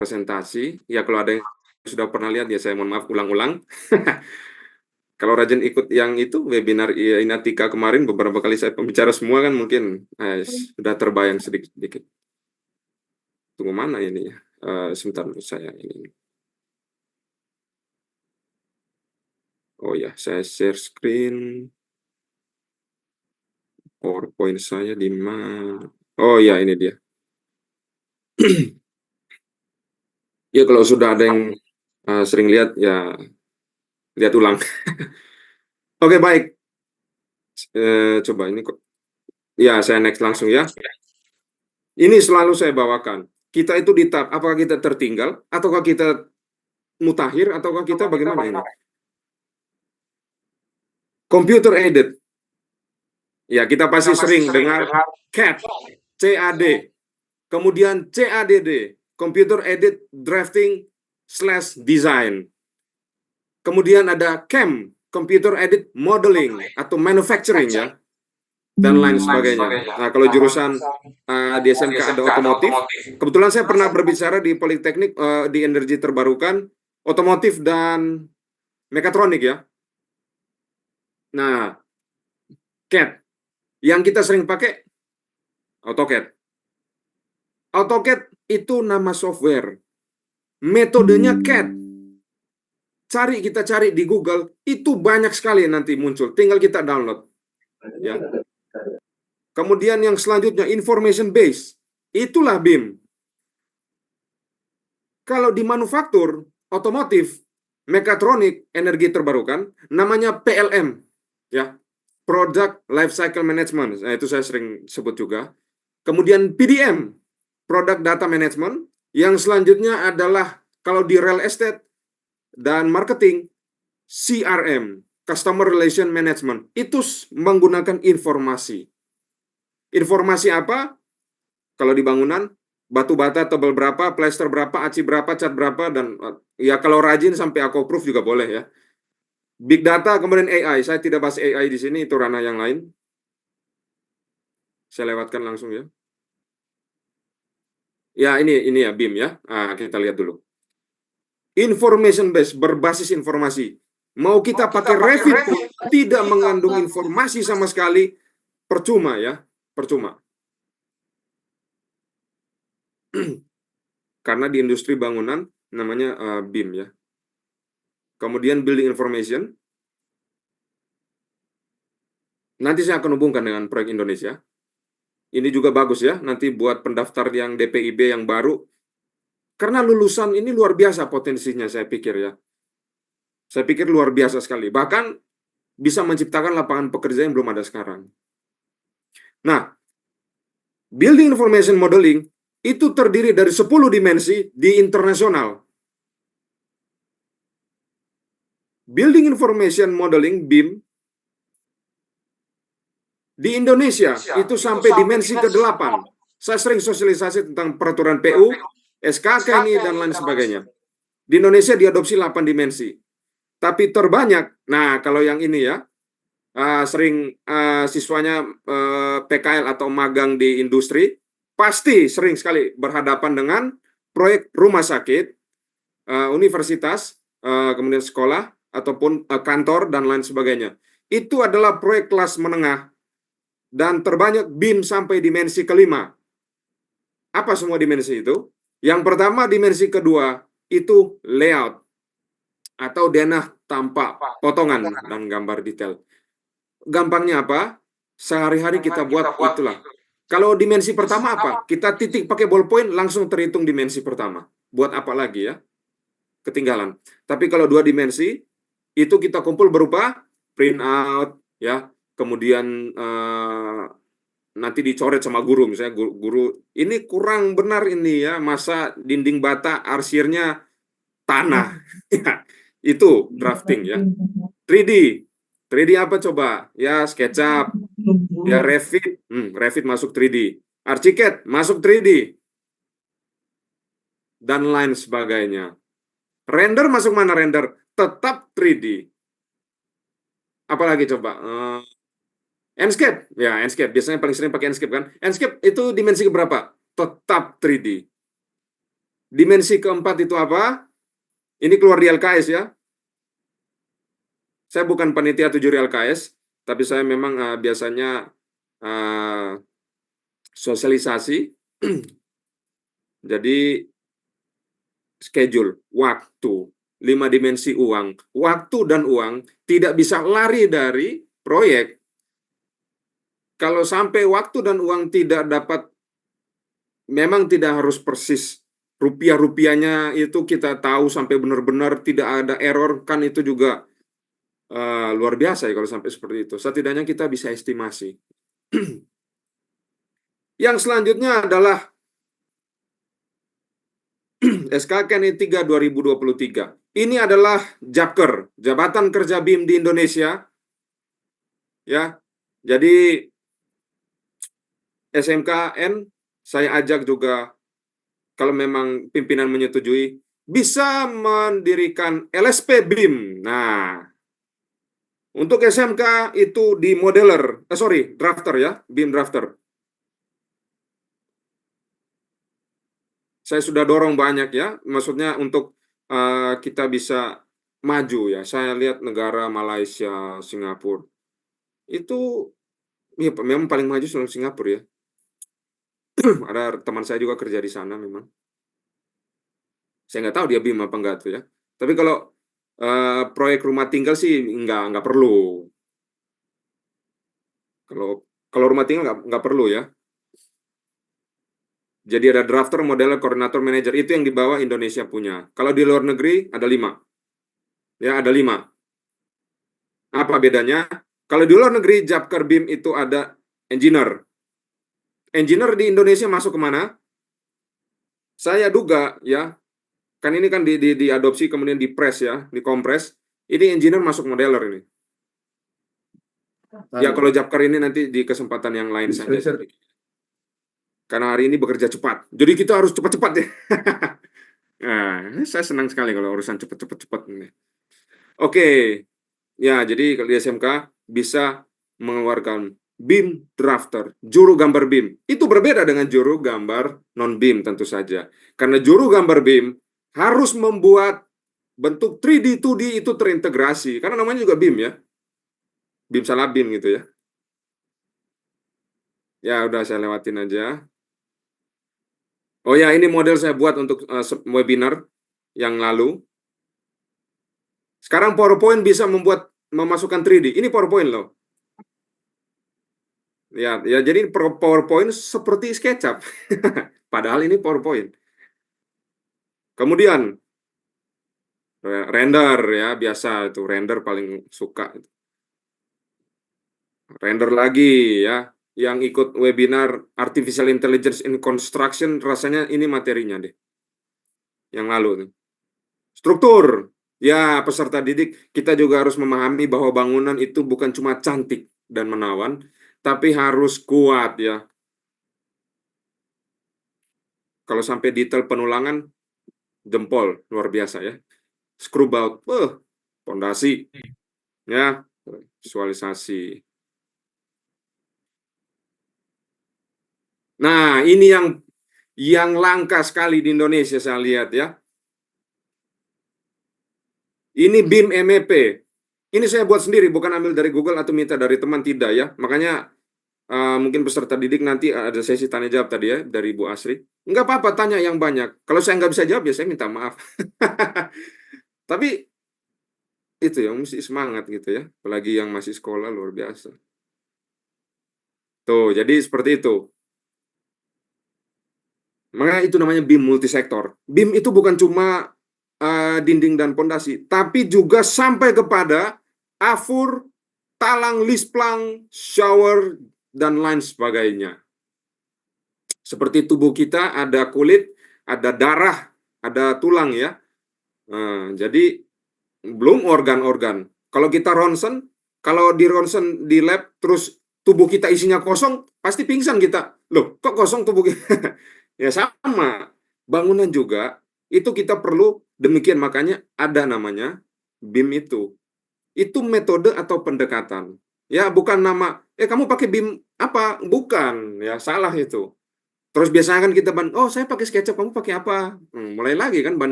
presentasi. Ya kalau ada yang sudah pernah lihat ya saya mohon maaf ulang-ulang. Kalau Rajen ikut yang itu webinar Inatika kemarin beberapa kali saya pembicara semua kan mungkin sudah terbayang sedikit. Tunggu mana ini ya? Sebentar saya ini. Oh ya, saya share screen. PowerPoint saya di mana? Oh ya, ini dia. Ya kalau sudah ada yang sering lihat ya lihat ulang. Oke, baik. Coba ini kok. Ya, saya next langsung ya. Ini selalu saya bawakan. Kita itu di tahap apakah kita tertinggal ataukah kita mutakhir ataukah kita bagaimana ini? Computer aided. Ya, kita pasti sering dengar CAD, CAD. Kemudian CADD, Computer Aided Drafting / Design. Kemudian ada CAM, Computer Aided Modeling atau Manufacturing ya, dan lain sebagainya. Nah, kalau jurusan di SMK ada otomotif. Kebetulan saya pernah berbicara di Politeknik di energi terbarukan, otomotif dan mekatronik ya. Nah, CAD yang kita sering pakai AutoCAD. AutoCAD itu nama software. Metodenya CAD. Kita cari di Google, itu banyak sekali nanti muncul. Tinggal kita download. Ya. Kemudian yang selanjutnya, information base. Itulah BIM. Kalau di manufaktur, otomotif, mekatronik, energi terbarukan, namanya PLM. Ya. Product Lifecycle Management. Nah, itu saya sering sebut juga. Kemudian PDM, Product Data Management. Yang selanjutnya adalah, kalau di real estate dan marketing, CRM, Customer Relation Management, itu menggunakan informasi. Informasi apa? Kalau di bangunan, batu bata tebal berapa, plester berapa, aci berapa, cat berapa, dan ya kalau rajin sampai aku proof juga boleh ya. Big data, kemudian AI. Saya tidak bahas AI di sini, itu ranah yang lain. Saya lewatkan langsung ya. Ya, ini ya BIM ya. Kita lihat dulu. Information based, berbasis informasi. Mau kita pakai Revit pun tidak mengandung informasi sama sekali, percuma ya, percuma. Karena di industri bangunan namanya BIM ya. Kemudian building information. Nanti saya akan hubungkan dengan proyek Indonesia. Ini juga bagus ya, nanti buat pendaftar yang DPIB yang baru. Karena lulusan ini luar biasa potensinya saya pikir ya. Saya pikir luar biasa sekali. Bahkan bisa menciptakan lapangan pekerjaan yang belum ada sekarang. Nah, building information modeling itu terdiri dari 10 dimensi di internasional. Building information modeling BIM di Indonesia itu sampai dimensi ke-8. Saya sering sosialisasi tentang peraturan PU, SKK ini dan lain sebagainya. Di Indonesia diadopsi 8 dimensi. Tapi terbanyak, nah kalau yang ini ya, sering siswanya PKL atau magang di industri, pasti sering sekali berhadapan dengan proyek rumah sakit, universitas, kemudian sekolah, ataupun kantor, dan lain sebagainya. Itu adalah proyek kelas menengah, dan terbanyak BIM sampai dimensi ke-5. Apa semua dimensi itu? Yang pertama, dimensi kedua, itu layout, atau denah tampak potongan dan gambar detail. Gampangnya apa? Sehari-hari kita buat itulah. Kalau dimensi pertama apa? Kita titik pakai ballpoint, langsung terhitung dimensi pertama. Buat apa lagi ya? Ketinggalan. Tapi kalau 2 dimensi, itu kita kumpul berupa print out, ya. Kemudian nanti dicoret sama guru, misalnya guru ini kurang benar ini ya, masa dinding bata arsirnya tanah. Itu drafting ya. 3D. 3D apa coba? Ya SketchUp, ya Revit, Revit masuk 3D. Archicad masuk 3D. Dan lain sebagainya. Render masuk mana render? Tetap 3D. Apalagi coba? Enscape. Ya, Enscape. Biasanya paling sering pakai Enscape kan. Enscape itu dimensi berapa? Tetap 3D. Dimensi keempat itu apa? Ini keluar di LKS ya. Saya bukan panitia 7 LKS, tapi saya memang biasanya sosialisasi. Jadi schedule, waktu, 5 dimensi uang. Waktu dan uang tidak bisa lari dari proyek. Kalau sampai waktu dan uang tidak dapat, memang tidak harus persis. Rupiah-rupiahnya itu kita tahu sampai benar-benar tidak ada error, kan itu juga luar biasa ya kalau sampai seperti itu. Setidaknya kita bisa estimasi. Yang selanjutnya adalah SKKNI 3 2023. Ini adalah Japker, Jabatan Kerja BIM di Indonesia. Ya. Jadi SMKN saya ajak juga, kalau memang pimpinan menyetujui, bisa mendirikan LSP BIM. Nah, untuk SMK itu di modeler, drafter ya, BIM drafter. Saya sudah dorong banyak ya, maksudnya untuk kita bisa maju ya. Saya lihat negara Malaysia, Singapura, itu ya, memang paling maju selalu Singapura ya. Ada teman saya juga kerja di sana memang. Saya nggak tahu dia BIM apa enggak tuh ya. Tapi kalau proyek rumah tinggal sih nggak perlu. Kalau rumah tinggal nggak perlu ya. Jadi ada drafter, modeler, koordinator, manajer. Itu yang di bawah Indonesia punya. Kalau di luar negeri ada 5. Ya, ada 5. Apa bedanya? Kalau di luar negeri, Japker BIM itu ada engineer. Engineer di Indonesia masuk kemana? Saya duga ya, kan ini kan diadopsi kemudian dipres ya, dikompres. Ini engineer masuk modeler ini. Ya kalau Japker ini nanti di kesempatan yang lain saja. Karena hari ini bekerja cepat. Jadi kita harus cepat-cepat ya. Nah, saya senang sekali kalau urusan cepat-cepat. Oke. Ya, jadi kalau di SMK bisa mengeluarkan BIM drafter, juru gambar BIM. Itu berbeda dengan juru gambar non-BIM tentu saja. Karena juru gambar BIM harus membuat bentuk 3D, 2D itu terintegrasi. Karena namanya juga BIM ya. BIM salah BIM gitu ya. Ya, udah saya lewatin aja. Oh ya, ini model saya buat untuk webinar yang lalu. Sekarang PowerPoint bisa memasukkan 3D. Ini PowerPoint loh. Ya, jadi PowerPoint seperti SketchUp. Padahal ini PowerPoint. Kemudian render ya, biasa itu render paling suka. Render lagi ya. Yang ikut webinar Artificial Intelligence in Construction, rasanya ini materinya deh. Yang lalu nih. Struktur. Ya, peserta didik kita juga harus memahami bahwa bangunan itu bukan cuma cantik dan menawan, tapi harus kuat ya. Kalau sampai detail penulangan, jempol luar biasa ya. Screw bout, pondasi, ya, visualisasi. Nah, ini yang langka sekali di Indonesia saya lihat ya. Ini BIM MEP. Ini saya buat sendiri, bukan ambil dari Google atau minta dari teman, tidak ya. Makanya mungkin peserta didik nanti ada sesi tanya jawab tadi ya dari Bu Asri. Enggak apa-apa, tanya yang banyak. Kalau saya nggak bisa jawab ya saya minta maaf. Tapi itu yang mesti semangat gitu ya. Apalagi yang masih sekolah luar biasa. Tuh, jadi seperti itu. Makanya itu namanya BIM multisektor. BIM itu bukan cuma dinding dan pondasi, tapi juga sampai kepada afur, talang, lisplang, shower, dan lain sebagainya. Seperti tubuh kita ada kulit, ada darah, ada tulang ya. Jadi belum organ-organ. Kalau kita ronsen, kalau di ronsen di lab terus tubuh kita isinya kosong, pasti pingsan kita. Loh, kok kosong tubuh kita? Ya sama. Bangunan juga itu kita perlu demikian, makanya ada namanya BIM itu. Itu metode atau pendekatan. Ya, bukan nama kamu pakai BIM apa? Bukan, ya salah itu. Terus biasanya kan kita oh saya pakai SketchUp, kamu pakai apa? Mulai lagi kan banding